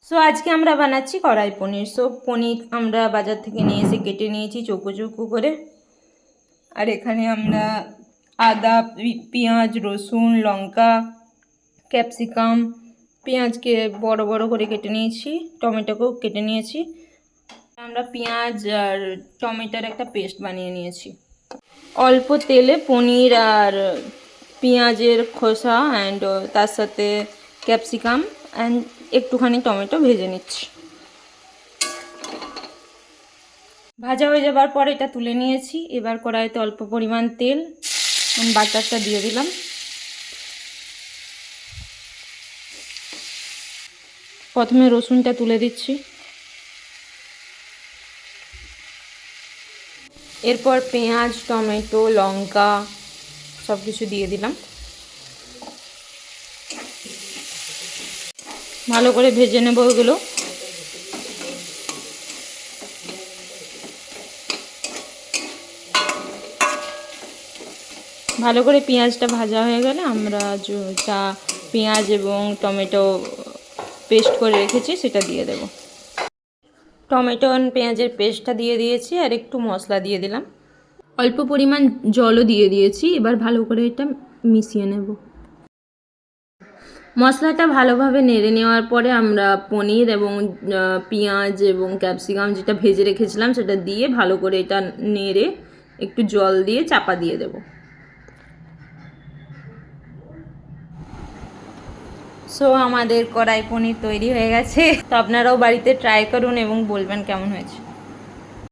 So আজকে আমরা বানাচ্ছি কড়াই পনির। সো পনির আমরা বাজার থেকে নিয়ে এসে কেটে নিয়েছি চৌকো চৌকো করে। আর এখানে আমরা আদা, পেঁয়াজ, রসুন, লঙ্কা, ক্যাপসিকাম, পেঁয়াজকে বড় বড় করে কেটে নিয়েছি, টমেটোকেও কেটে নিয়েছি। আমরা পেঁয়াজ আর টমেটোর একটা পেস্ট বানিয়ে নিয়েছি। অল্প তেলে পনির আর পেঁয়াজের খোসা অ্যান্ড তার সাথে ক্যাপসিকাম অ্যান্ড একটুখানি টমেটো ভেজে নিচ্ছি। ভাজা হয়ে যাবার পর এটা তুলে নিয়েছি। এবার কড়াইতে অল্প পরিমাণ তেল, বাটারটা দিয়ে দিলাম। প্রথমে রসুনটা তুলে দিচ্ছি, এরপর পেঁয়াজ, টমেটো, লঙ্কা সব কিছু দিয়ে দিলাম। ভালো করে ভেজে নেব এগুলো। ভালো করে পেঁয়াজটা ভাজা হয়ে গেলে আমরা যা পেঁয়াজ এবং টমেটো পেস্ট করে রেখেছি সেটা দিয়ে দেব। টমেটো আর পেঁয়াজের পেস্টটা দিয়ে দিয়েছি আর একটু মশলা দিয়ে দিলাম, অল্প পরিমাণ জলও দিয়ে দিয়েছি। এবার ভালো করে এটা মিশিয়ে নেব। মশলাটা ভালোভাবে নেড়ে নেওয়ার পরে আমরা পনির এবং পেঁয়াজ এবং ক্যাপসিকাম যেটা ভেজে রেখেছিলাম সেটা দিয়ে ভালো করে এটা নেড়ে একটু জল দিয়ে চাপা দিয়ে দেব। সো আমাদের কড়াই পনির তৈরি হয়ে গেছে। তো আপনারাও বাড়িতে ট্রাই করুন এবং বলবেন কেমন হয়েছে।